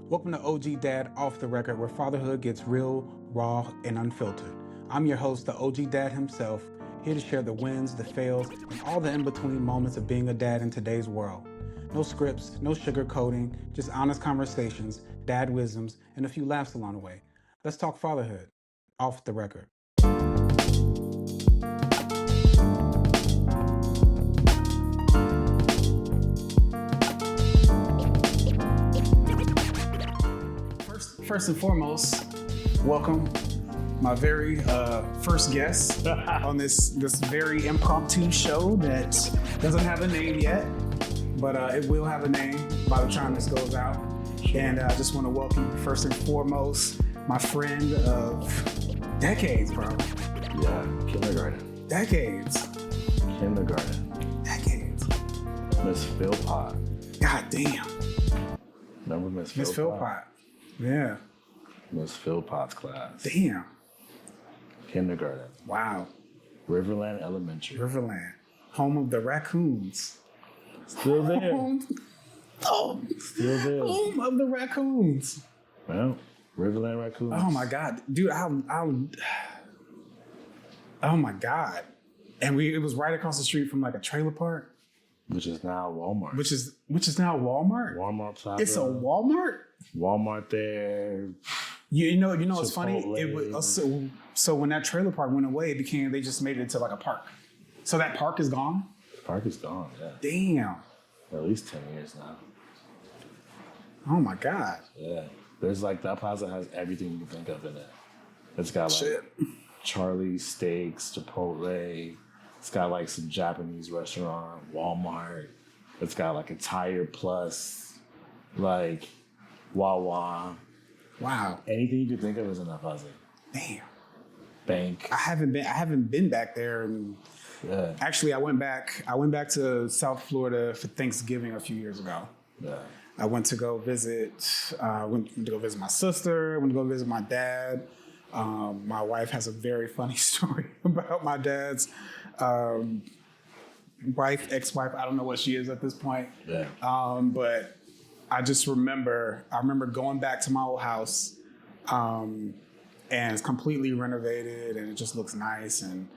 Welcome to OG Dad Off the Record, where fatherhood gets real, raw, and unfiltered. I'm your host, the OG Dad himself, here to share the wins, the fails, and all the in-between moments of being a dad in today's world. No scripts, no sugarcoating, just honest conversations, dad wisdoms, and a few laughs along the way. Let's talk fatherhood. Off the record. First and foremost, welcome my very first guest on this very impromptu show that doesn't have a name yet, but it will have a name by the time this goes out. And I just want to welcome first and foremost my friend of decades, bro. Yeah, kindergarten. Decades. Kindergarten. Decades. Miss Philpott. God damn. Remember Miss Philpott? Miss Philpott. Yeah. Miss Philpott's class. Damn. Kindergarten. Wow. Riverland Elementary. Riverland. Home of the raccoons. Still there. Still there. Home of the raccoons. Well, Riverland Raccoons. Oh my God. Dude, oh my God. And it was right across the street from like a trailer park. Which is now Walmart. Which is now Walmart? Walmart Plaza. It's a Walmart? Walmart there. You know it's funny? Chipotle. It was so when that trailer park went away, they just made it into like a park. So that park is gone? The park is gone, yeah. Damn. At least 10 years now. Oh my God. Yeah. There's like, that plaza has everything you can think of in it. It's got like Shit. Charlie's Steaks, Chipotle. It's got like some Japanese restaurant, Walmart. It's got like a Tire Plus, like Wawa. Wow. Anything you could think of is in that plaza. Damn. Bank. I haven't been back there. And Yeah. actually, I went back to South Florida for Thanksgiving a few years ago. Yeah. I went to go visit my sister, went to go visit my dad. My wife has a very funny story about my dad's ex-wife. I don't know what she is at this point. Yeah. But I just remember going back to my old house, and it's completely renovated and it just looks nice. And,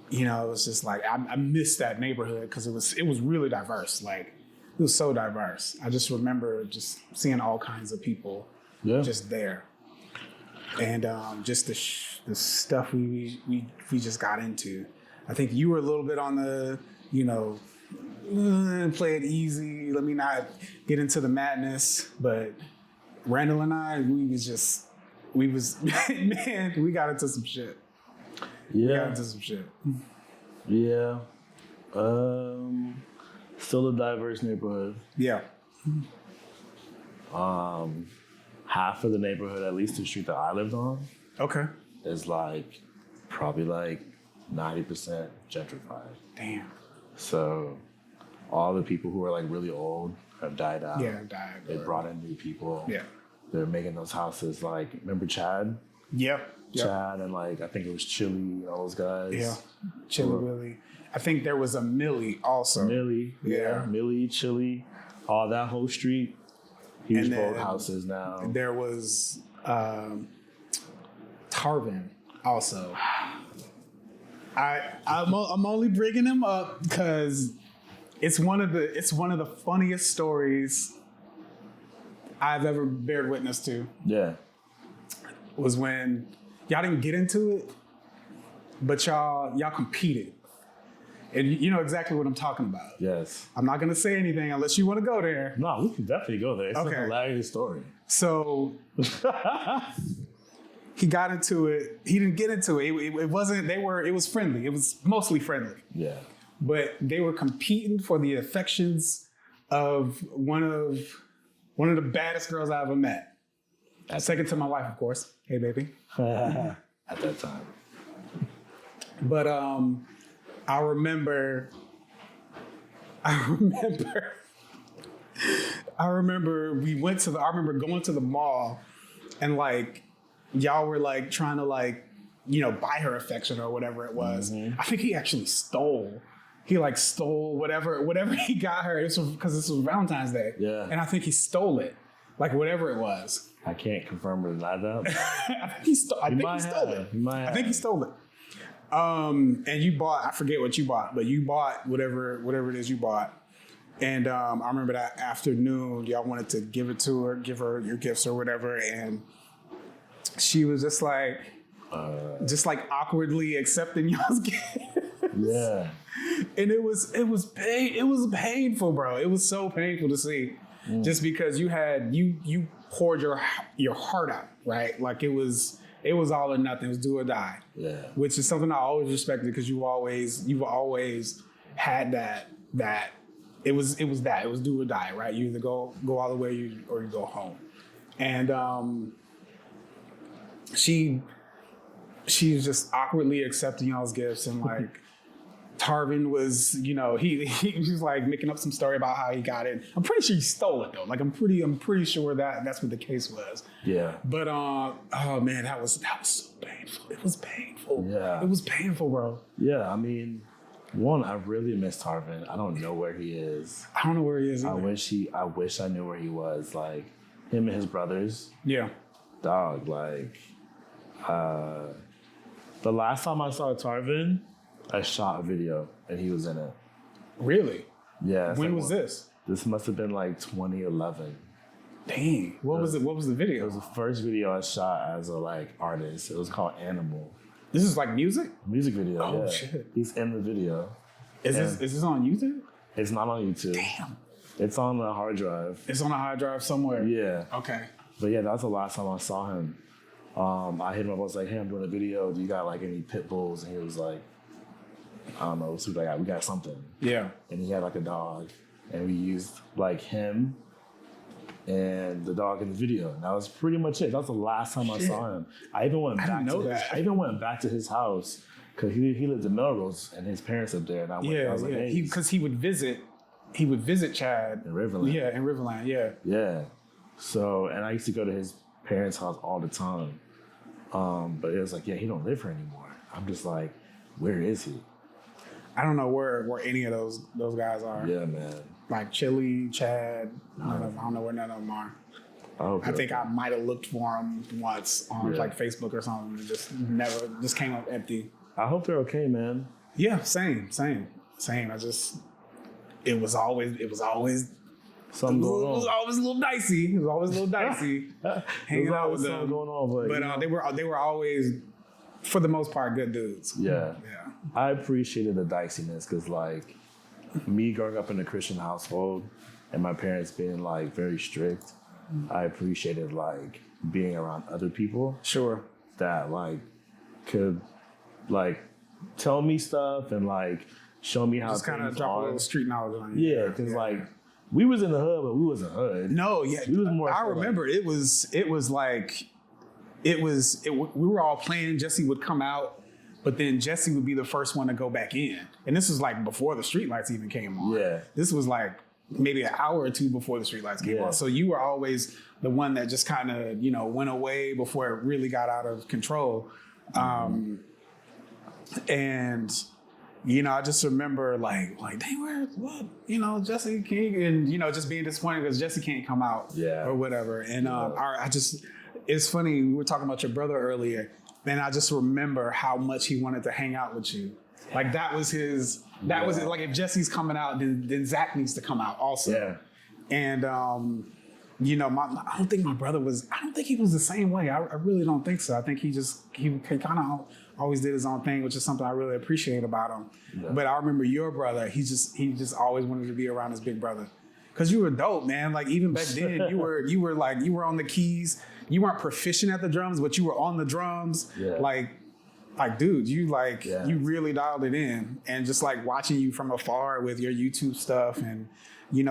you know, it's just like, I miss that neighborhood because it was really diverse. Like, it was so diverse. I just remember just seeing all kinds of people just there. And just the stuff we just got into. I think you were a little bit on the, play it easy. Let me not get into the madness. But Randall and I, we got into some shit. Yeah. We got into some shit. Yeah. Still a diverse neighborhood. Yeah. Half of the neighborhood, at least the street that I lived on, Okay. is like probably like 90% gentrified. Damn. So all the people who are like really old have died out. Yeah, died. They brought in new people. Yeah. They're making those houses like, remember Chad? Yep. Chad and like, I think it was Chili and all those guys. Yeah. Chili Willie. I think there was a Millie also. Millie. Yeah. Millie, Chili, all that whole street. Huge old houses now. There was Tarvin also. I'm only bringing him up because it's one of the funniest stories I've ever bared witness to. Yeah. Was when y'all didn't get into it, but y'all competed. And you know exactly what I'm talking about. Yes. I'm not gonna say anything unless you want to go there. No, we can definitely go there. It's Okay. a hilarious story. So he got into it. He didn't get into it. It wasn't. It was friendly. It was mostly friendly. Yeah. But they were competing for the affections of one of the baddest girls I ever met. Second to my wife, of course. Hey, baby. At that time. But I remember we went to I remember going to the mall and like y'all were like trying to like, buy her affection or whatever it was. Mm-hmm. I think he actually stole whatever he got her. Because this was Valentine's Day. Yeah. And I think he stole it. like whatever it was. I can't confirm or deny that. I think he stole it. I think he stole it. And you bought, I forget what you bought, but you bought whatever it is you bought. And I remember that afternoon, y'all wanted to give her your gifts or whatever. And she was just like awkwardly accepting y'all's gifts. Yeah. And it was painful, bro. It was so painful to see, just because you poured your heart out, right? Like it was all or nothing. It was do or die. Yeah. Which is something I always respected, because you've always had that it was do or die, right? You either go all the way or you go home. And she was just awkwardly accepting y'all's gifts, and like Tarvin was, he was like making up some story about how he got it. I'm pretty sure he stole it though. Like I'm pretty sure that's what the case was. Yeah. But oh man, that was so painful. It was painful. Yeah. It was painful, bro. Yeah, I mean, one, I really miss Tarvin. I don't know where he is. I don't know where he is either. I wish I knew where he was. Like him and his brothers. Yeah. Dog, like the last time I saw Tarvin, I shot a video and he was in it. Really? Yeah. When was this? This must have been like 2011. Dang. What was the video? It was the first video I shot as a artist. It was called Animal. This is like music? Music video. Oh yeah. Shit. He's in the video. Is this on YouTube? It's not on YouTube. Damn. It's on a hard drive. It's on a hard drive somewhere. Yeah. Okay. But yeah, that's the last time I saw him. I hit him up. I was like, "Hey, I'm doing a video. Do you got any pit bulls?" And he was like, "I don't know. So we got something." Yeah. And he had a dog, and we used him and the dog in the video. And that was pretty much it. That was the last time I saw him. I even went back to his house, because he lived in Melrose and his parents lived there. And I was like, "Hey," because he would visit Chad in Riverland. Yeah, in Riverland. Yeah. Yeah. So, and I used to go to his parents' house all the time. But it was like, yeah, he don't live here anymore. I'm just like, where is he? I don't know where any of those guys are. Yeah, man. Like Chili, Chad, I don't know where none of them are. I think I might have looked for them once on Facebook or something. It just came up empty. I hope they're okay, man. Yeah, same. It was always something going on. It was always a little dicey. Hanging out with them. Going on, but they were always, for the most part, good dudes. Yeah. I appreciated the diciness, because me growing up in a Christian household and my parents being very strict, I appreciated being around other people. Sure. That could tell me stuff and show me how just kind of drop a little street knowledge on you. Yeah, because we was in the hood, but we wasn't hood. No, yeah. We was more. I remember we were all playing. Jesse would come out, but then Jesse would be the first one to go back in. And this was before the streetlights even came on. Yeah. This was maybe an hour or two before the streetlights came on. So you were always the one that just kind of, went away before it really got out of control. And I just remember dang, where, what, Jesse King, and, just being disappointed because Jesse can't come out or whatever. And it's funny, we were talking about your brother earlier, and I just remember how much he wanted to hang out with you. That was his, if Jesse's coming out, then Zach needs to come out also. Yeah. And, I don't think my brother was, I don't think he was the same way. I really don't think so. I think he kind of always did his own thing, which is something I really appreciate about him. Yeah. But I remember your brother, he just always wanted to be around his big brother. Cause you were dope, man. Even back then you were on the keys. You weren't proficient at the drums, but you were on the drums. Yeah. Dude, you really dialed it in. And just watching you from afar with your YouTube stuff and,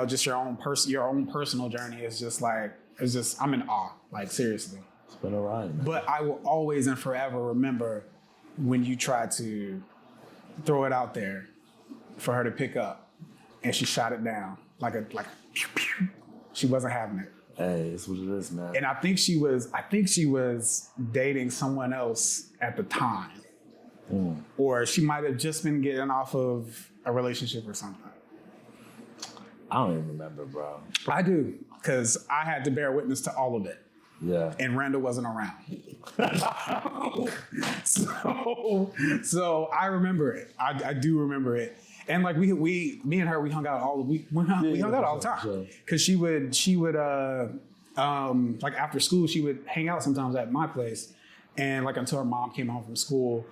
just your own personal journey is just I'm in awe. Seriously. It's been a ride, man. But I will always and forever remember when you tried to throw it out there for her to pick up and she shot it down like a pew, pew. She wasn't having it. Hey, it's what it is, man. And I think she was dating someone else at the time. Or she might have just been getting off of a relationship or something. I don't even remember, bro. I do, because I had to bear witness to all of it. Yeah. And Randall wasn't around. so I remember it. I do remember it. And like me and her, we hung out all the week. We hung out all the time. Because she would like after school, she would hang out sometimes at my place. And like until her mom came home from school.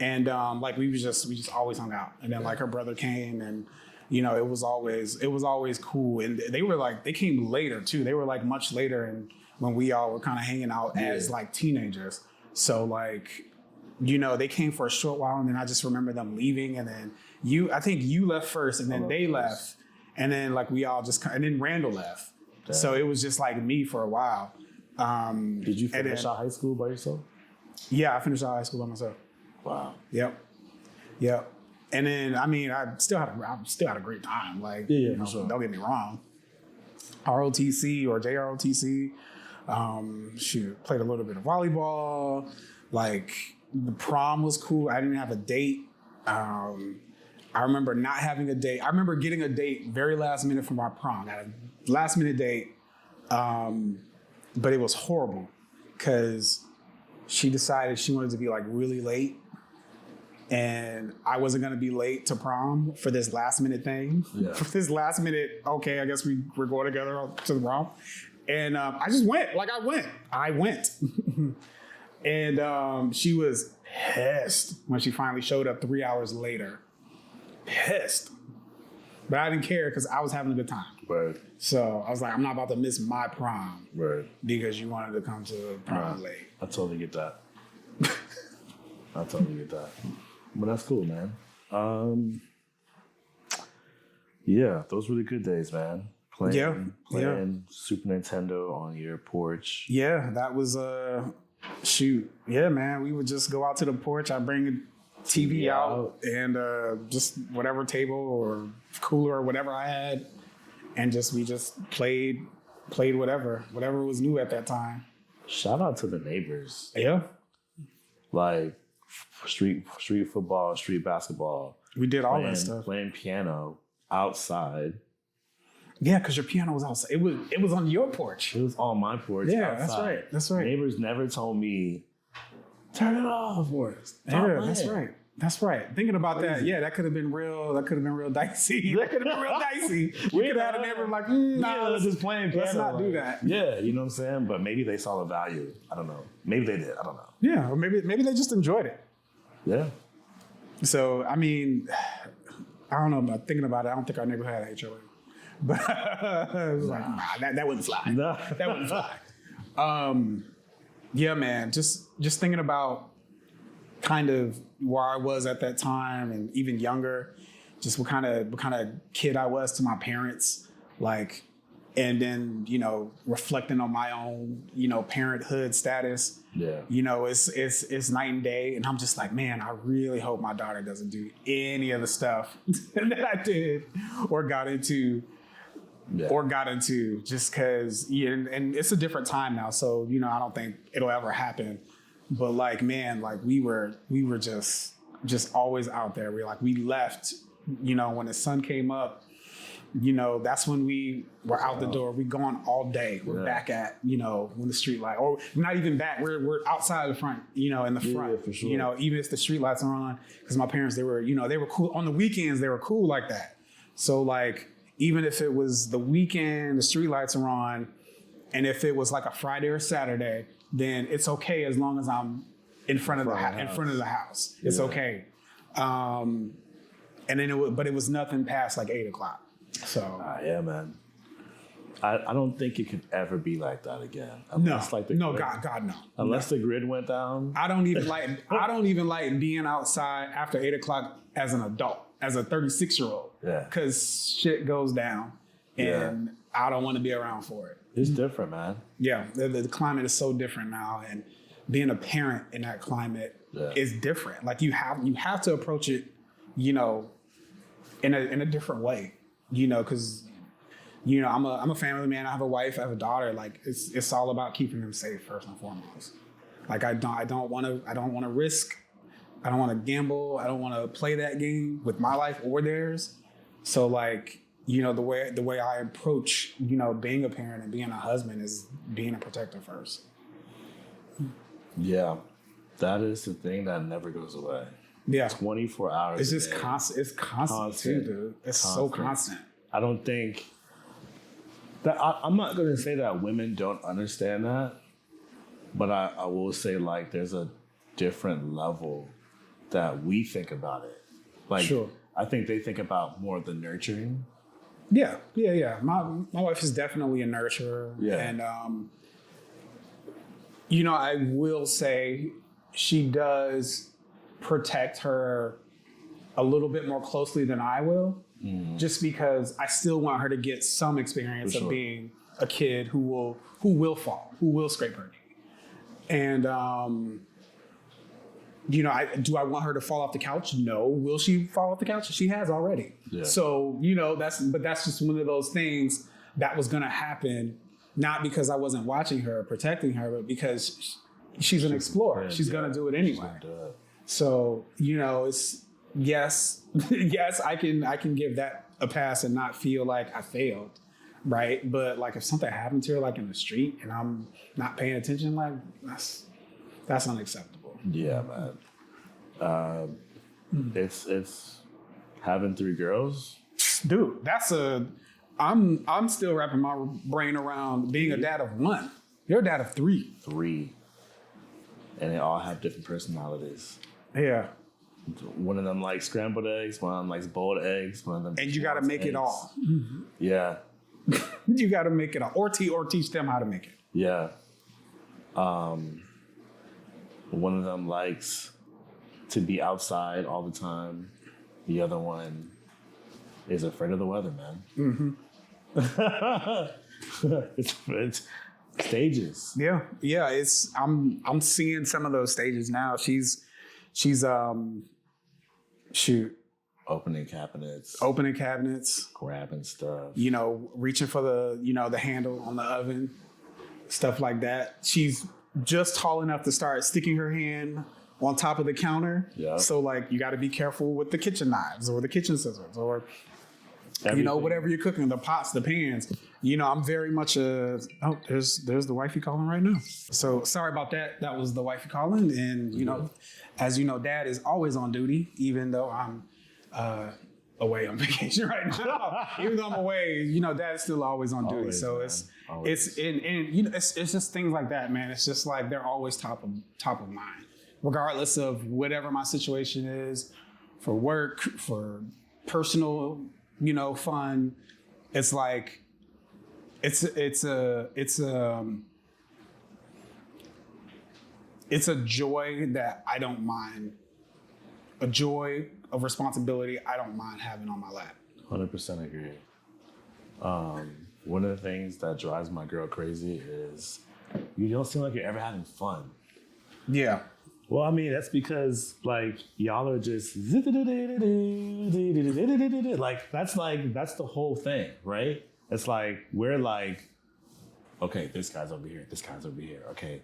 And like we just always hung out. And then like her brother came, and you know, it was always cool. And they came later too. They were like much later, and when we all were kind of hanging out as like teenagers. So like, you know, they came for a short while, and then I just remember them leaving. And then I think you left first, and then they left. And then like we all just, and then Randall left. Damn. So it was just like me for a while. Did you finish out high school by yourself? Yeah, I finished out high school by myself. Wow. Yep. And then, I mean, I still had a great time. Like, yeah, you know, sure. Don't get me wrong. ROTC or JROTC. Played a little bit of volleyball. Like, the prom was cool. I didn't have a date. I remember not having a date. I remember getting a date very last minute for my prom. I had a last minute date, but it was horrible because she decided she wanted to be like really late. And I wasn't going to be late to prom for this last minute thing. Yeah. For this last minute, okay, I guess we're going together to the prom. And I just went. Like, I went. And she was pissed when she finally showed up 3 hours later. Pissed. But I didn't care because I was having a good time. Right. So I was like, I'm not about to miss my prom. Right. Because you wanted to come to prom late. I totally get that. But that's cool, man. Yeah, those were the good days, man. Playing Super Nintendo on your porch. Yeah, that was shoot. Yeah, man. We would just go out to the porch. I'd bring a TV out and just whatever table or cooler or whatever I had, and we just played whatever was new at that time. Shout out to the neighbors. Yeah. Like street football, street basketball. We did all that stuff. Playing piano outside. Yeah, because your piano was outside. It was on your porch. It was on my porch. Yeah, outside. That's right. Neighbors never told me, turn it off. Yeah, that's right. Thinking about that, yeah, that could have been real. That could have been real dicey. We could have had a neighbor like, nah, let's just playing piano. Let's not do that. Yeah, you know what I'm saying? But maybe they saw the value. I don't know. Maybe they did. I don't know. Yeah, or maybe they just enjoyed it. Yeah. So, I mean, I don't know, but thinking about it, I don't think our neighbor had an HOA. But it was like, nah, that wouldn't fly. Nah. That wouldn't fly. Yeah, man, just thinking about kind of where I was at that time and even younger, just what kind of kid I was to my parents, like, and then, you know, reflecting on my own, you know, parenthood status. Yeah. You know, it's night and day. And I'm just like, man, I really hope my daughter doesn't do any of the stuff that I did or got into. Yeah. Just because, and it's a different time now. So, you know, I don't think it'll ever happen. But like, man, like we were just always out there. We left, you know, when the sun came up, you know, that's when we were out the door. We gone all day. We're back at, you know, when the street light, or not even back. We're outside the front, you know, in the front, for sure. You know, even if the street lights are on, because my parents, they were cool on the weekends. They were cool like that. So like, even if it was the weekend, the street lights are on, and if it was like a Friday or Saturday, then it's okay as long as I'm in front of the house. It's okay. And then it was nothing past like 8:00. So yeah, man. I don't think it could ever be like that again. God no. Unless the grid went down. I don't even like being outside after 8:00 as an adult, as a 36-year-old. Yeah. Because shit goes down, and I don't want to be around for it. It's different, man. Yeah, the climate is so different now, and being a parent in that climate is different. Like you have to approach it, you know, in a different way, you know, because you know I'm a family man. I have a wife. I have a daughter. Like it's all about keeping them safe first and foremost. Like I don't want to risk. I don't want to gamble. I don't want to play that game with my life or theirs. So like, the way I approach, being a parent and being a husband is being a protector first. Yeah, that is the thing that never goes away. Yeah. 24 hours. It's just constant. It's constant too, dude. It's so constant. I don't think that I'm not going to say that women don't understand that, but I will say like there's a different level that we think about it. Like, sure. I think they think about more of the nurturing. Yeah. My wife is definitely a nurturer. Yeah. And, I will say she does protect her a little bit more closely than I will, just because I still want her to get some experience of being a kid who will fall, who will scrape her knee. And, do I want her to fall off the couch? No. Will she fall off the couch? She has already. Yeah. So, that's just one of those things that was going to happen, not because I wasn't watching her or protecting her, but because she's an explorer. She's going to do it anyway. So, it's, yes, I can give that a pass and not feel like I failed. Right. But like if something happened to her, like in the street and I'm not paying attention, like that's unacceptable. Yeah, man. It's having 3 girls. Dude, I'm still wrapping my brain around being a dad of 1. You're a dad of 3. 3. And they all have different personalities. Yeah. One of them likes scrambled eggs, one of them likes boiled eggs, one of them. And you got to make it all. Yeah. You got to make it all, or teach them how to make it. Yeah. One of them likes to be outside all the time. The other one is afraid of the weather, man. It's stages. Yeah. I'm seeing some of those stages now. She's opening cabinets, grabbing stuff, reaching for the handle on the oven, stuff like that. She's just tall enough to start sticking her hand on top of the counter. Yeah. So like you got to be careful with the kitchen knives or the kitchen scissors or everything. Whatever you're cooking, the pots, the pans. I'm very much there's the wifey calling right now. So sorry about that. That was the wifey calling, and as you know, Dad is always on duty, even though I'm away on vacation right now. Even though I'm away, Dad is still always on duty. Always, so man. It's just things like that, man. It's just like they're always top of mind, regardless of whatever my situation is, for work, for personal, fun. It's like it's a joy that I don't mind. A joy of responsibility I don't mind having on my lap. 100% agree. One of the things that drives my girl crazy is you don't seem like you're ever having fun. Yeah. Well, I mean, that's because like y'all are just like that's the whole thing, right? It's like we're like, okay, this guy's over here, this guy's over here. Okay,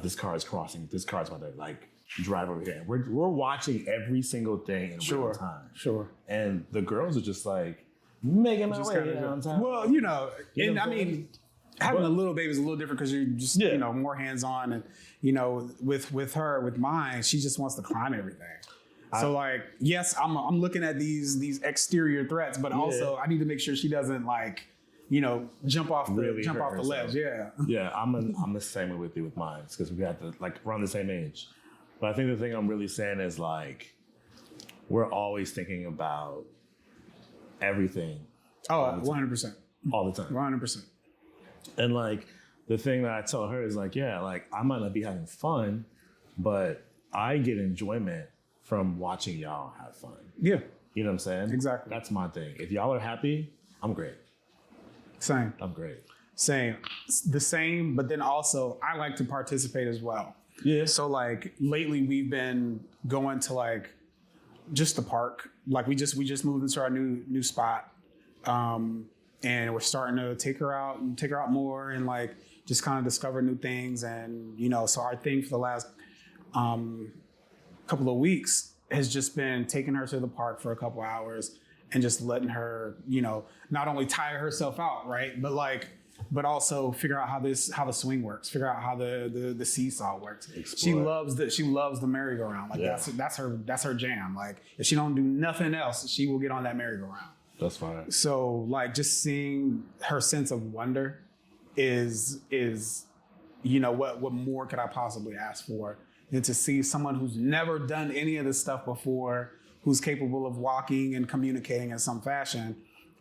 this car is crossing, this car's about to like drive over here. And we're watching every single thing in real time. Sure. And the girls are just like making my way on time. Well, and I mean, having a little baby is a little different because you're just more hands on, and with mine, she just wants to climb everything. So like, yes, I'm looking at these exterior threats, but also I need to make sure she doesn't like, jump off the ledge. Yeah. Yeah, I'm the same way with you with mine because we're around the same age. But I think the thing I'm really saying is like, we're always thinking about everything. Oh, 100%. All the time. 100%. And like, the thing that I tell her is like, yeah, like I might not be having fun, but I get enjoyment from watching y'all have fun. Yeah. You know what I'm saying? Exactly. That's my thing. If y'all are happy, I'm great. Same. I'm great. Same. The same, but then also I like to participate as well. Yeah. So like lately we've been going to like just the park. Like we just moved into our new spot. And we're starting to take her out more and like just kind of discover new things. And, so our thing for the last couple of weeks has just been taking her to the park for a couple hours and just letting her, not only tire herself out, right, but also figure out how the swing works, figure out how the seesaw works. Explore. She loves the merry-go-round. Like that's her jam. Like if she don't do nothing else, she will get on that merry-go-round. That's fine. So like just seeing her sense of wonder is what more could I possibly ask for than to see someone who's never done any of this stuff before, who's capable of walking and communicating in some fashion,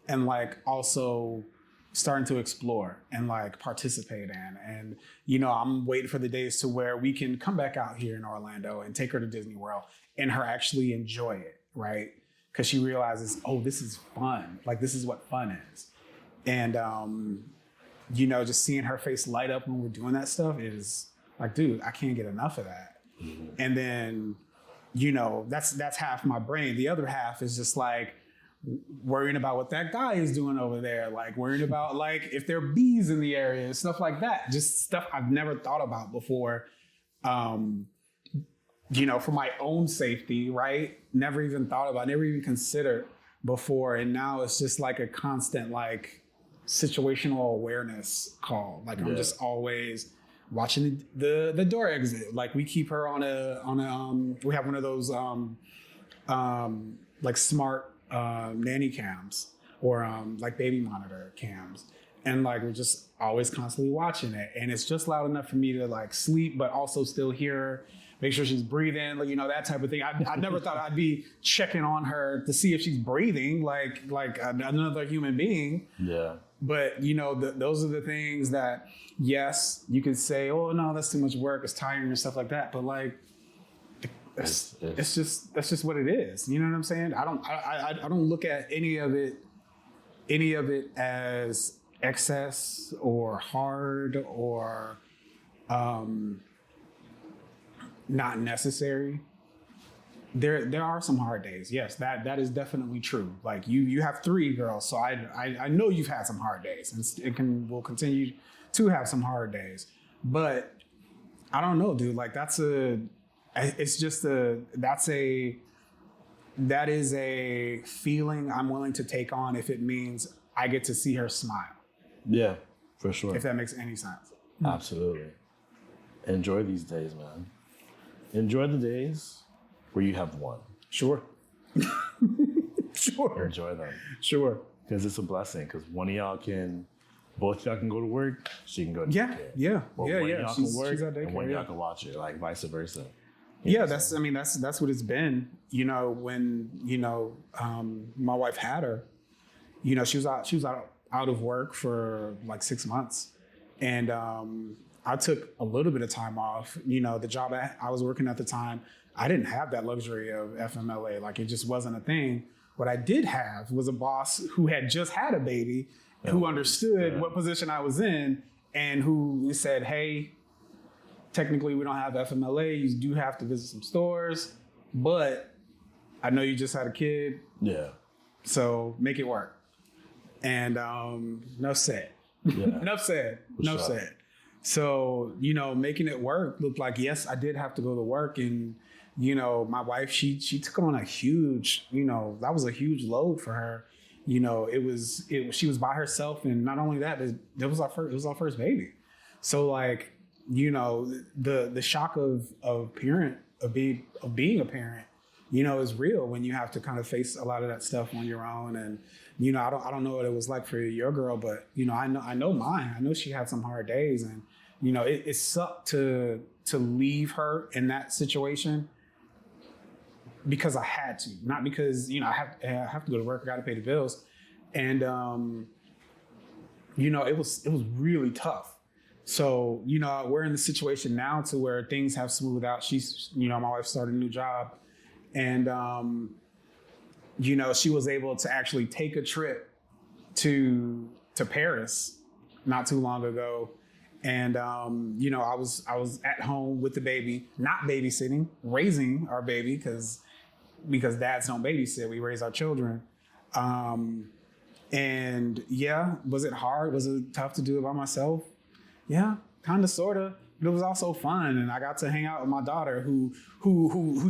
and like also starting to explore and like participate in. And, I'm waiting for the days to where we can come back out here in Orlando and take her to Disney World and her actually enjoy it, right? Because she realizes, oh, this is fun. Like, this is what fun is. And, just seeing her face light up when we're doing that stuff is like, dude, I can't get enough of that. Mm-hmm. And then, that's half my brain. The other half is just like, worrying about what that guy is doing over there, like worrying about like if there are bees in the area, stuff like that. Just stuff I've never thought about before. For my own safety, right? Never even thought about, never even considered before. And now it's just like a constant like situational awareness call. Like I'm just always watching the door exit. Like we keep her on a we have one of those like smart nanny cams or like baby monitor cams, and like we're just always constantly watching it, and it's just loud enough for me to like sleep but also still hear her, make sure she's breathing, like that type of thing. I never thought I'd be checking on her to see if she's breathing like another human being. But those are the things that, yes, you could say, oh no, that's too much work, it's tiring and stuff like that, but like that's just what it is. You know what I'm saying? I don't look at any of it as excess or hard or not necessary. There are some hard days. Yes, that is definitely true. Like you have 3 girls, so I know you've had some hard days, and will continue to have some hard days. But I don't know, dude. Like that is a feeling I'm willing to take on if it means I get to see her smile. Yeah, for sure. If that makes any sense. Absolutely. Enjoy these days, man. Enjoy the days where you have one. Sure. Sure. Enjoy them. Sure. Because it's a blessing. Because both y'all can go to work. She can go to daycare. Yeah. Or yeah. One Yeah. y'all She's can work, at daycare, and one y'all can watch it, like vice versa. That's what it's been. When my wife had her, she was out of work for like 6 months, and I took a little bit of time off. The job I was working at the time, I didn't have that luxury of FMLA. Like it just wasn't a thing. What I did have was a boss who had just had a baby, who understood what position I was in, and who said, hey, technically we don't have FMLA. You do have to visit some stores, but I know you just had a kid. Yeah. So make it work. And enough said. Yeah. Enough said. So, making it work looked like, yes, I did have to go to work. And, my wife, she took on a huge, that was a huge load for her. She was by herself. And not only that, it was our first baby. So like, the shock of being a parent, is real when you have to kind of face a lot of that stuff on your own. And, I don't know what it was like for your girl, but, I know mine. I know she had some hard days, and, it sucked to leave her in that situation because I had to, not because, I have to go to work. I got to pay the bills. And, it was really tough. So, we're in the situation now to where things have smoothed out. She's, my wife started a new job, and, she was able to actually take a trip to Paris not too long ago. And, I was at home with the baby, not babysitting, raising our baby because dads don't babysit. We raise our children. And yeah, was it hard? Was it tough to do it by myself? Yeah, kind of, sort of. But it was also fun. And I got to hang out with my daughter who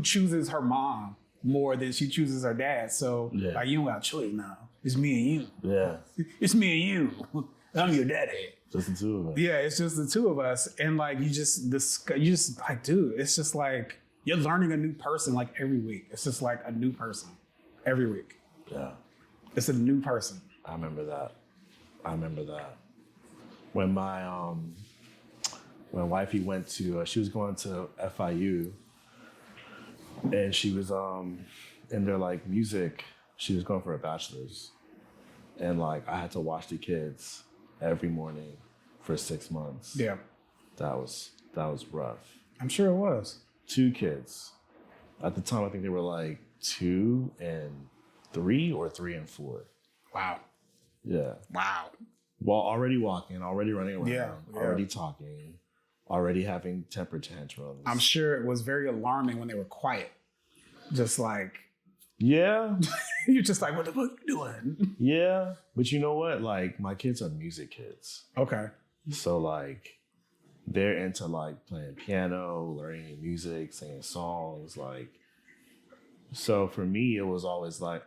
chooses her mom. more than she chooses her dad. So like, you don't got a choice now. It's me and you. Yeah. It's me and you. I'm your daddy. Just the two of us. Yeah, it's just the two of us. And like, you just like, dude, it's just like, you're learning a new person like every week. It's just like a new person every week. Yeah. It's a new person. I remember that. When my when wifey went to she was going to FIU, and she was in their like music, she was going for a bachelor's, and like I had to watch the kids every morning for 6 months. Yeah. That was rough. I'm sure it was. 2 kids. At the time I think they were like 2 and 3 or 3 and 4. Wow. Yeah. Wow. While already walking, already running around, Yeah. already talking, already having temper tantrums. I'm sure it was very alarming when they were quiet. Just like, Yeah. you're just like, what the fuck you doing? Yeah. But you know what? Like, my kids are music kids. Okay. So, like, they're into, like, playing piano, learning music, singing songs. Like, so for me, it was always like,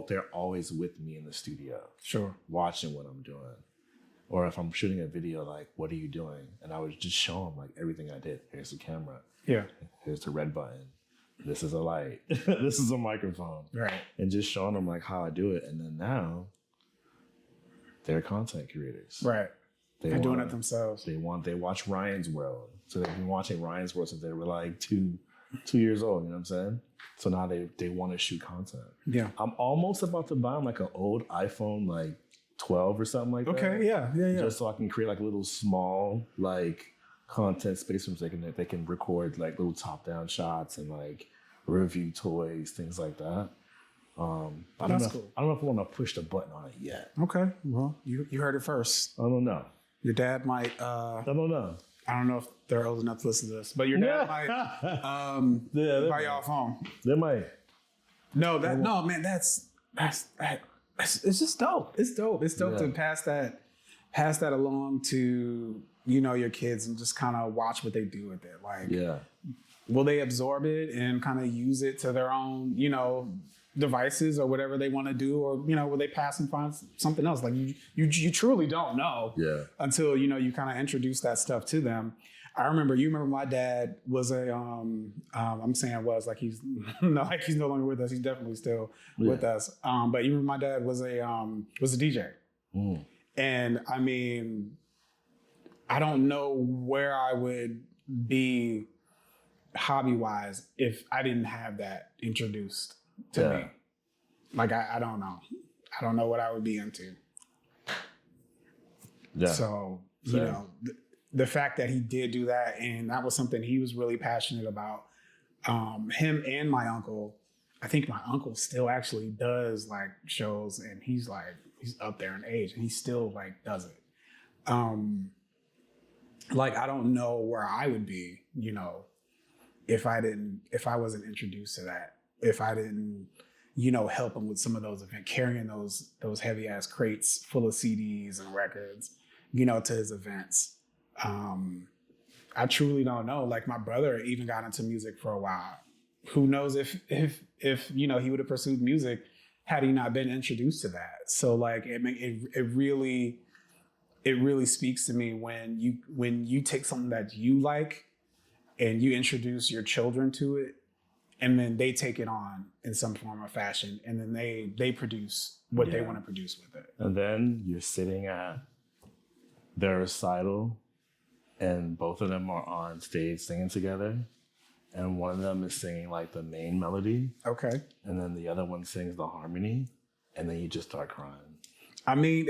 they're always with me in the studio. Sure. Watching what I'm doing. Or if I'm shooting a video, like, what are you doing? And I would just show them, like, everything I did. Here's the camera. Yeah. Here's the red button. This is a light. This is a microphone. Right. And just showing them, like, how I do it. And then now, they're content creators. Right. They're doing it themselves. They watch Ryan's World. So they've been watching Ryan's World since they were, like, two years old. You know what I'm saying? So now they want to shoot content. Yeah. I'm almost about to buy them, like, an old iPhone, like, 12 or something like that. Okay, yeah. Just so I can create like a little small like content space where they can record like little top down shots and like review toys, things like that. I don't know if I want to push the button on it yet. Okay, well, you heard it first. I don't know. Your dad might. I don't know. I don't know if they're old enough to listen to this, but your dad might buy y'all a phone. They might. No, man, that's it's just dope. It's dope. It's dope to pass that along to, you know, your kids and just kind of watch what they do with it. Like, will they absorb it and kind of use it to their own, you know, devices or whatever they want to do, or, you know, will they pass and find something else? Like, you truly don't know until, you know, you kind of introduce that stuff to them. You remember my dad was I'm saying was like he's he's no longer with us. He's definitely still with us. But you remember my dad was a DJ. And I mean, I don't know where I would be hobby-wise if I didn't have that introduced to me. Like, I don't know. I don't know what I would be into. Yeah. So, you know, the fact that he did do that, and that was something he was really passionate about. Him and my uncle, I think my uncle still actually does like shows, and he's up there in age and he still like does it. Like, I don't know where I would be, you know, if I wasn't introduced to that, if I didn't, you know, help him with some of those events, carrying those heavy ass crates full of CDs and records, you know, to his events. I truly don't know. Like, my brother even got into music for a while. Who knows if you know, he would have pursued music had he not been introduced to that. So like, it really speaks to me when you take something that you like and you introduce your children to it, and then they take it on in some form or fashion, and then they produce what they want to produce with it. And then you're sitting at their recital, and both of them are on stage singing together, and one of them is singing like the main melody. Okay. And then the other one sings the harmony, and then you just start crying. I mean,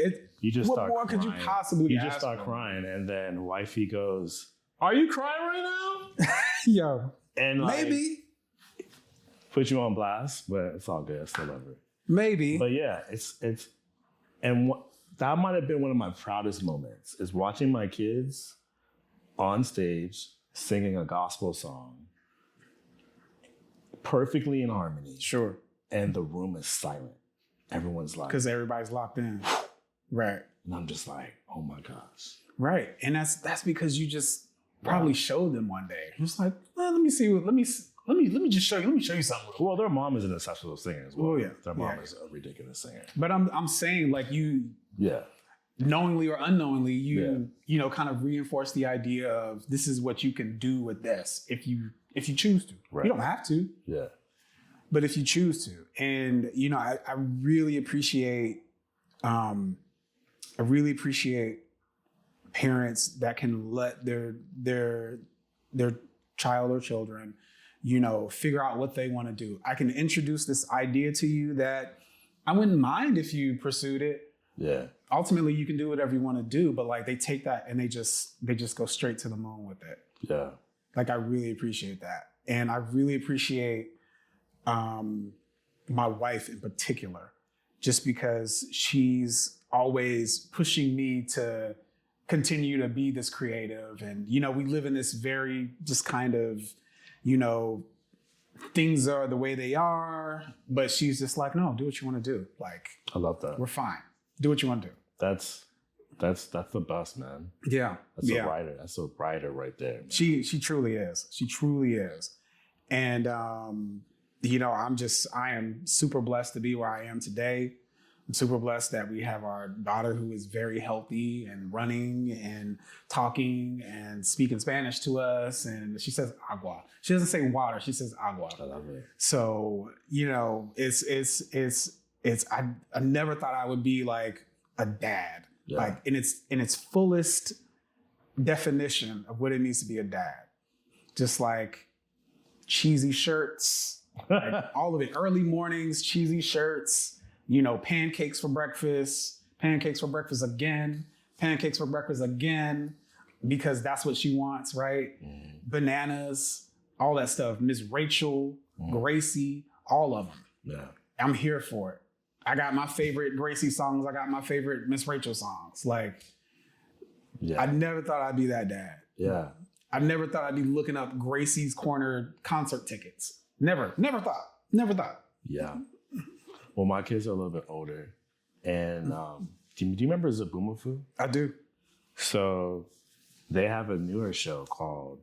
what more could you possibly ask? You just start crying, and then wifey goes, "Are you crying right now?" Yo. And like, maybe. Put you on blast, but it's all good. I still love it. Maybe. But yeah, that might have been one of my proudest moments, is watching my kids on stage singing a gospel song perfectly in harmony. Sure. And the room is silent. Everyone's like, because everybody's locked in. Right. And I'm just like, oh my gosh. Right. And that's because you just probably showed them one day. Just like, well, let me let me just show you. Let me show you something. Well, their mom is an exceptional singer as well. Oh, yeah. Their mom Yeah. is a ridiculous singer. But I'm saying like you Yeah. knowingly or unknowingly, you know, kind of reinforce the idea of this is what you can do with this if you choose to. Right. You don't have to, Yeah. but if you choose to. And you know, I really appreciate parents that can let their child or children, you know, figure out what they want to do. I can introduce this idea to you that I wouldn't mind if you pursued it. Yeah. Ultimately, you can do whatever you want to do, but like they take that and they just go straight to the moon with it. Yeah. Like I really appreciate that, and I really appreciate my wife in particular, just because she's always pushing me to continue to be this creative. And you know, we live in this very just kind of, you know, things are the way they are, but she's just like, no, do what you want to do. Like, I love that. we're fine. Do what you want to do. That's the best, man. Yeah. That's a writer. That's a writer right there, man. She truly is. She truly is. And you know, I am super blessed to be where I am today. I'm super blessed that we have our daughter who is very healthy and running and talking and speaking Spanish to us. And she says agua. She doesn't say water. She says agua. I love it. So, you know, I never thought I would be like a dad, like in its fullest definition of what it means to be a dad. Just like cheesy shirts, like all of it. Early mornings, cheesy shirts, you know, pancakes for breakfast again, because that's what she wants, right? Bananas, all that stuff. Miss Rachel, Gracie, all of them. Yeah. I'm here for it. I got my favorite Gracie songs. I got my favorite Miss Rachel songs. Like, I never thought I'd be that dad. Yeah. I never thought I'd be looking up Gracie's Corner concert tickets. Never thought. Yeah. Well, my kids are a little bit older. And do you remember Zaboomafoo? I do. So they have a newer show called,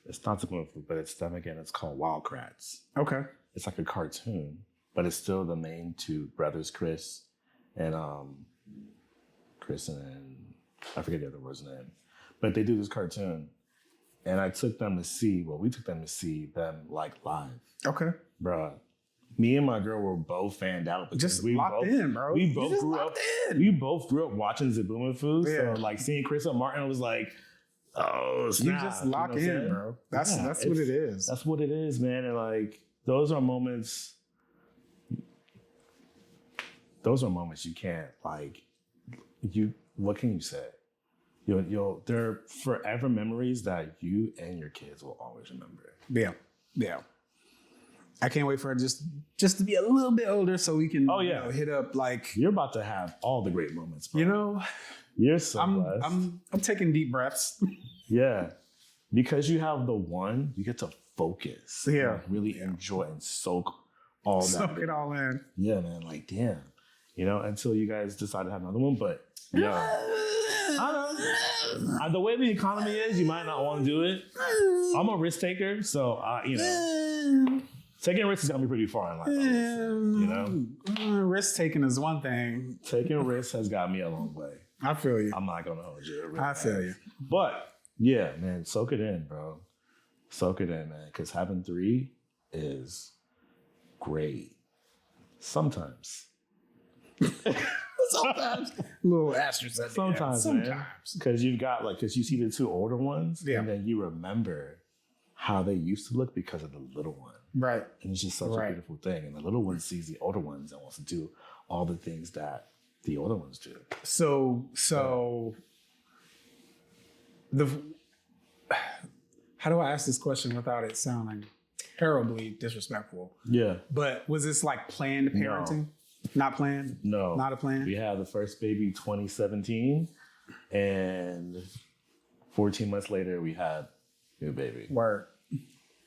it's not Zaboomafoo, but it's them again. It's called Wildcrats. Okay. It's like a cartoon, but it's still the main two brothers, Chris and I forget the other one's name. But they do this cartoon. And we took them to see them like live. Okay. Bruh. Me and my girl were both fanned out. Just locked in, bro. We both grew up watching Zaboomafoo. Yeah. So like seeing Chris and Martin was like, oh, snap. You just lock in, bro. That's what it is. That's what it is, man. And like those are moments you can't what can you say? They're forever memories that you and your kids will always remember. Yeah. I can't wait for her just to be a little bit older so we can you know, hit up like you're about to have all the great moments, bro. You know, you're so blessed. I'm taking deep breaths. Yeah. Because you have the one, you get to focus. Yeah. Like really enjoy and soak it all in. Yeah, man. Like, damn. You know, until you guys decide to have another one. But yeah. The way the economy is, you might not want to do it. I'm a risk taker, so you know, taking risks is gonna be pretty far in life. You know, risk taking is one thing. Taking risks has got me a long way. I feel you. I'm not gonna hold you. I feel you. But yeah, man, soak it in, bro. Soak it in, man. Because having 3 is great. Sometimes. Sometimes. Little asterisk at the end. Sometimes. Because you see the 2 older ones, and then you remember how they used to look because of the little one. Right. And it's just such a beautiful thing. And the little one sees the older ones and wants to do all the things that the older ones do. So how do I ask this question without it sounding terribly disrespectful? Yeah. But was this like planned parenting? Not planned? No. Not a plan? We had the first baby 2017, and 14 months later, we had new baby. Word.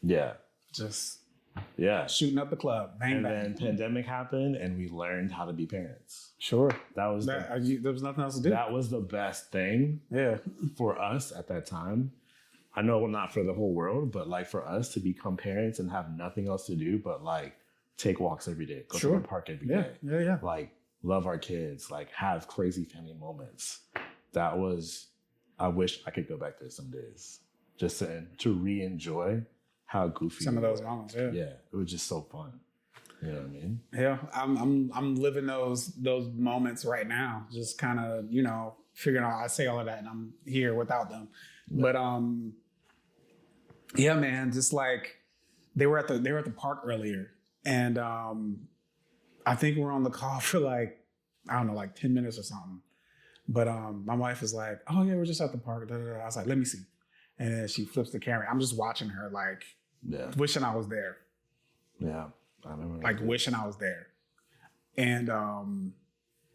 Yeah. Just shooting up the club. Bang, bang. And then pandemic happened, and we learned how to be parents. Sure. There was nothing else to do. That was the best thing for us at that time. I know not for the whole world, but like for us to become parents and have nothing else to do but like take walks every day, go to the park every day, like love our kids, like have crazy family moments. That was, I wish I could go back there some days just to re-enjoy how goofy some of those moments. Yeah, it was just so fun. You know what I mean? Yeah, I'm living those moments right now. Just kind of, you know, figuring out. I say all of that, and I'm here without them. But yeah, man, just like they were at the park earlier, and I think we're on the call for like, I don't know, like 10 minutes or something. But my wife was like, "Oh yeah, we're just at the park." Da, da, da. I was like, "Let me see," and then she flips the camera. I'm just watching her, like, wishing I was there. Yeah. I remember like wishing I was there. And,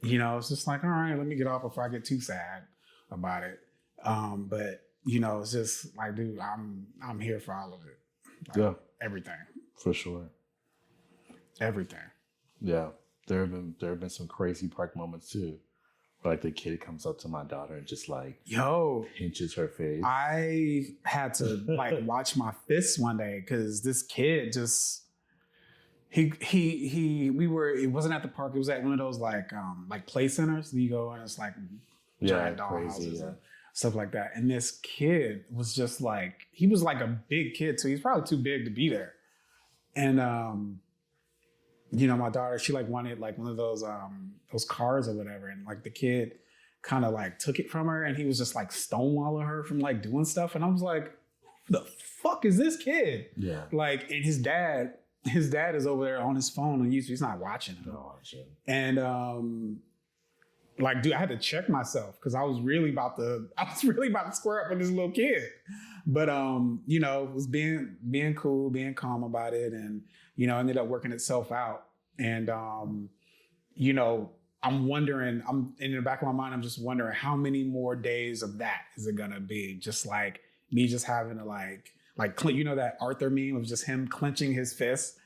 you know, it's just like, all right, let me get off before I get too sad about it. But, you know, it's just like, dude, I'm here for all of it. Like, everything. For sure. Everything. Yeah. There have been some crazy park moments too. Like the kid comes up to my daughter and just like pinches her face. I had to like watch my fists one day because this kid just it wasn't at the park, it was at one of those like play centers. You go and it's like giant doll houses and stuff like that. And this kid was just like, he was like a big kid, so he's probably too big to be there. And you know, my daughter, she like wanted like one of those cars or whatever, and like the kid kind of like took it from her, and he was just like stonewalling her from like doing stuff. And I was like, who the fuck is this kid? Yeah. Like, and his dad is over there on his phone on YouTube. He's not watching him. And like, dude, I had to check myself because I was really about to square up with this little kid. But you know, it was being cool, being calm about it, and you know, ended up working itself out. And you know, I'm in the back of my mind, I'm just wondering how many more days of that is it gonna be? Just like me just having to like, you know, that Arthur meme of just him clenching his fist,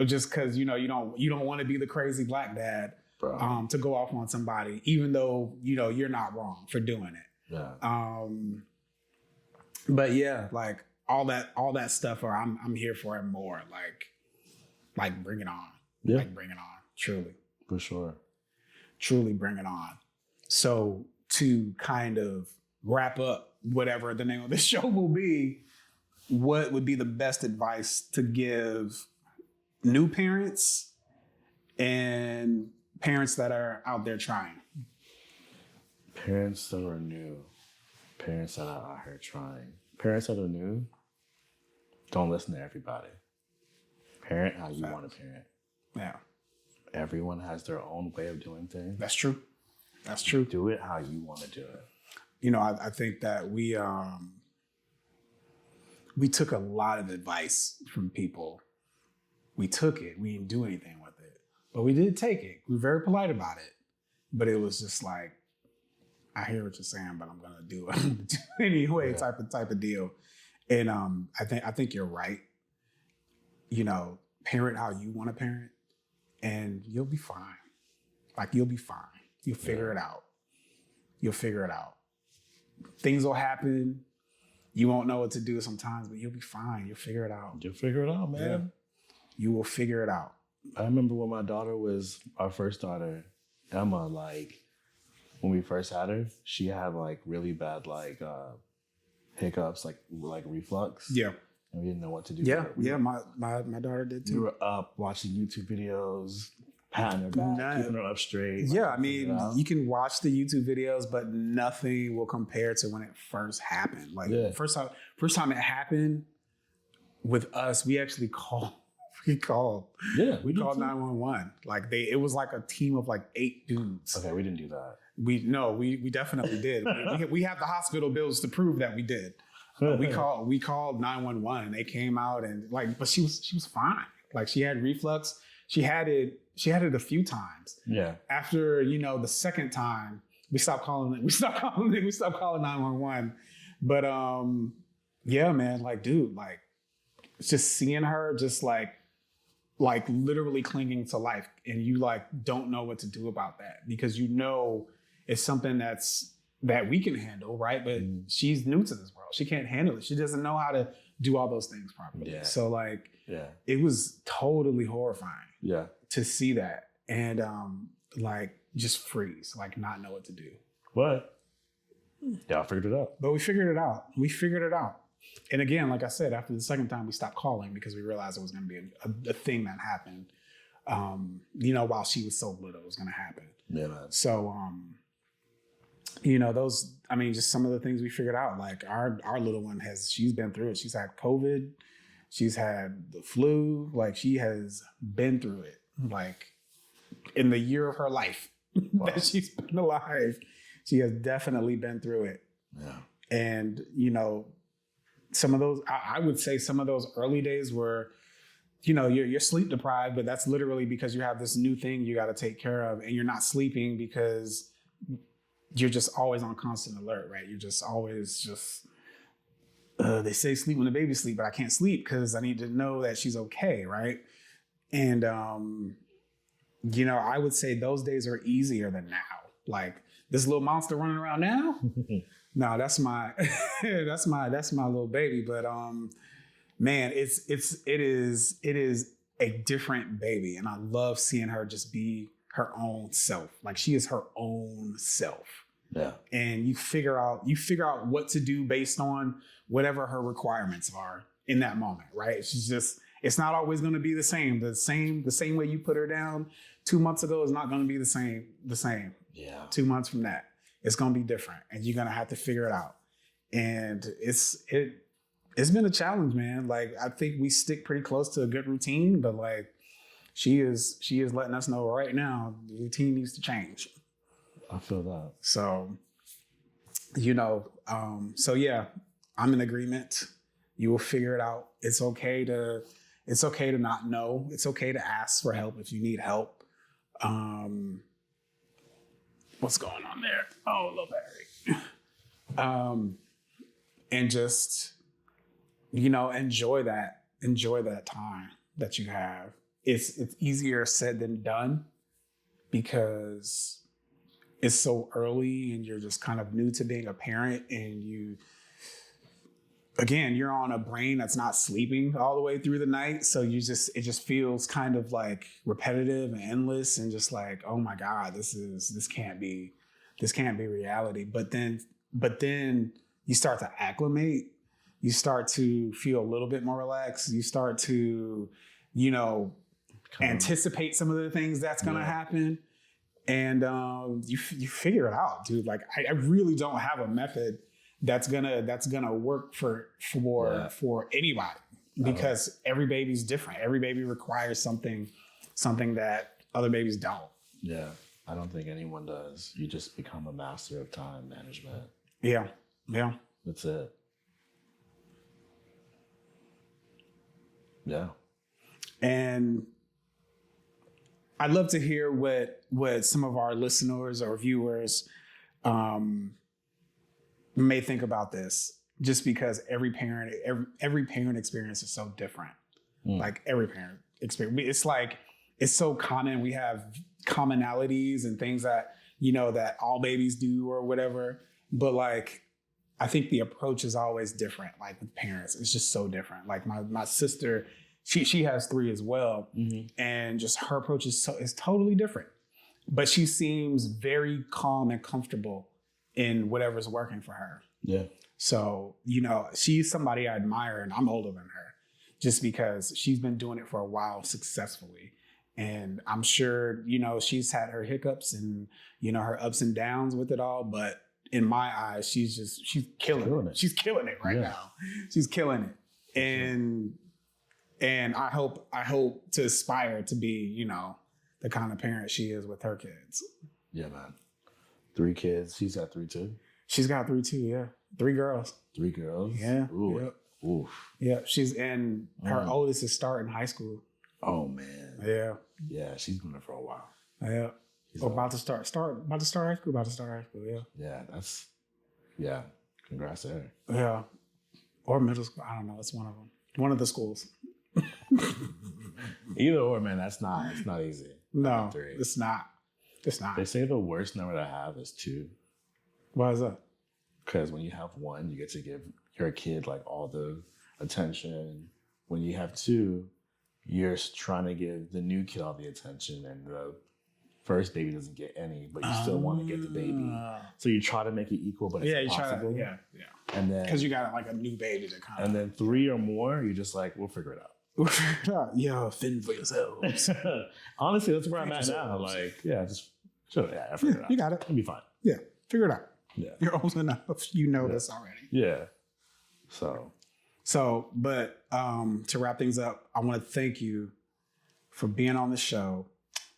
just because, you know, you don't want to be the crazy black dad, to go off on somebody, even though, you know, you're not wrong for doing it. Yeah. But yeah, like all that stuff, or I'm here for it more. Like bring it on. Yeah. Like bring it on. Truly. For sure. Truly bring it on. So to kind of wrap up whatever the name of this show will be, what would be the best advice to give new parents and parents that are out there trying? Parents that are new, parents that are out here trying. Parents that are new, don't listen to everybody. Parent how you want to parent. Yeah. Everyone has their own way of doing things. That's true. That's true. Do it how you want to do it. You know, I think that we took a lot of advice from people. We took it. We didn't do anything with it. But we did take it. We were very polite about it. But it was just like, I hear what you're saying, but I'm gonna do it anyway, type of deal. And I think you're right. You know, parent how you want to parent, and you'll be fine. Like, you'll be fine. You'll figure it out. You'll figure it out. Things will happen. You won't know what to do sometimes, but you'll be fine. You'll figure it out. You'll figure it out, man. Yeah. You will figure it out. I remember when my daughter was our first daughter, Emma, like when we first had her, she had like really bad like hiccups, like reflux. Yeah. And we didn't know what to do. Yeah, my daughter did too. We were up watching YouTube videos, patting her back, keeping her up straight. Yeah, I mean, you can watch the YouTube videos, but nothing will compare to when it first happened. Like first time it happened with us, we actually called. We called 911. Like it was like a team of like 8 dudes. Okay, we didn't do that. We definitely did. we have the hospital bills to prove that we did. We called 911 and they came out and like, but she was fine. Like, she had reflux. She had it a few times. Yeah. After, you know, the second time, we stopped calling 911. But yeah, man, like, dude, like, it's just seeing her just like literally clinging to life, and you like don't know what to do about that, because you know it's something that's that we can handle, right? But she's new to this world. She can't handle it. She doesn't know how to do all those things properly. Yeah. So like, Yeah. it was totally horrifying Yeah. to see that and like just freeze, like not know what to do. But y'all figured it out. But we figured it out. We figured it out. And again, like I said, after the second time, we stopped calling because we realized it was going to be a thing that happened. You know, while she was so little, it was going to happen. Yeah, man. So, you know, those, I mean, just some of the things we figured out. Like our little one she's been through it. She's had COVID. She's had the flu. Like she has been through it. Like in the year of her life that she's been alive, she has definitely been through it. Yeah. And, you know, some of those, I would say some of those early days were, you know, you're sleep deprived, but that's literally because you have this new thing you got to take care of, and you're not sleeping because you're just always on constant alert, right? You're just always they say sleep when the baby's asleep, but I can't sleep because I need to know that she's okay, right? And, you know, I would say those days are easier than now. Like this little monster running around now. No, that's my that's my little baby. But man, it is a different baby, and I love seeing her just be her own self. Like she is her own self. Yeah. And you figure out what to do based on whatever her requirements are in that moment, right? It's not always going to be the same. The same way you put her down 2 months ago is not going to be the same. Yeah. 2 months from that, it's going to be different, and you're going to have to figure it out. And it's been a challenge, man. Like I think we stick pretty close to a good routine, but like she is letting us know right now the routine needs to change. I feel that. So, you know, so yeah, I'm in agreement. You will figure it out. It's okay to not know. It's okay to ask for help if you need help. What's going on there? Oh, little Barry. And just, you know, enjoy that time that you have. It's easier said than done because it's so early and you're just kind of new to being a parent, and you're on a brain that's not sleeping all the way through the night. So it just feels kind of like repetitive and endless and just like, oh my God, this can't be reality. But then you start to acclimate, you start to feel a little bit more relaxed. You start to, you know, anticipate some of the things that's going to happen. And you figure it out, dude. Like I really don't have a method that's gonna work for anybody, because every baby's different. Every baby requires something that other babies don't. Yeah, I don't think anyone does. You just become a master of time management. Yeah. That's it. Yeah. And I'd love to hear what some of our listeners or viewers may think about this, just because every parent experience is so different. Like every parent experience, it's like, it's so common. We have commonalities and things that, you know, that all babies do or whatever. But like, I think the approach is always different. Like with parents, it's just so different. Like my sister, she has 3 as well. And just her approach is totally different. But she seems very calm and comfortable in whatever's working for her. Yeah. So, you know, she's somebody I admire, and I'm older than her, just because she's been doing it for a while successfully. And I'm sure, you know, she's had her hiccups and, you know, her ups and downs with it all. But in my eyes, she's killing it. She's killing it right now. She's killing it. And I hope to aspire to be, you know, the kind of parent she is with her kids. Yeah, man. 3 kids. She's got 3 too. She's got 3 too. Yeah, 3 girls. 3 girls. Yeah. Ooh. Yep. Oof. Yeah. She's in her oldest is starting high school. Oh man. Yeah. Yeah, she's been there for a while. Yeah. About to start high school. About to start high school. Yeah. Yeah. Congrats to her. Yeah. Or middle school. I don't know. It's one of them. One of the schools. Either or, man. It's not easy. No, it's not. They say the worst number to have is 2. Why is that? Because when you have one, you get to give your kid like all the attention. When you have two, you're trying to give the new kid all the attention, and the first baby doesn't get any, but you still want to get the baby. So you try to make it equal, but it's impossible. Yeah. And then Because you got like a new baby to kind of. And then 3 or more, you're just like, we'll figure it out. We'll figure it out. Yeah, fend for yourselves. Honestly, that's where I'm at now. Like, yeah, just I figure it out. You got it. It'll be fine. Yeah, figure it out. Yeah. You're old enough. You know this already. Yeah. But to wrap things up, I want to thank you for being on the show,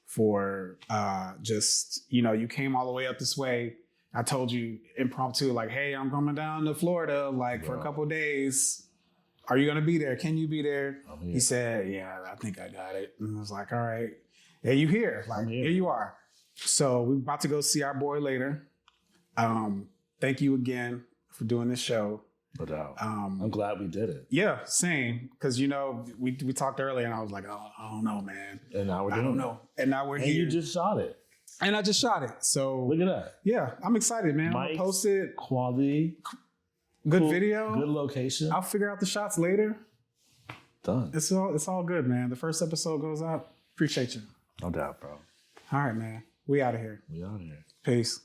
for just, you came all the way up this way. I told you impromptu, like, hey, I'm coming down to Florida, for a couple of days. Are you going to be there? Can you be there? He said, yeah, I think I got it. And I was like, all right. Yeah, you here. Here you are. So we're about to go see our boy later. Thank you again for doing this show. No doubt. I'm glad we did it. Yeah, same. Because, we talked earlier and I was like, oh, I don't know, man. And now we're doing it. I don't know. And now we're here. And you just shot it. And I just shot it. So look at that. Yeah, I'm excited, man. I'm going to post it. Quality. Good cool, video. Good location. I'll figure out the shots later. Done. It's all good, man. The first episode goes out. Appreciate you. No doubt, bro. All right, man. We out of here. We out of here. Peace.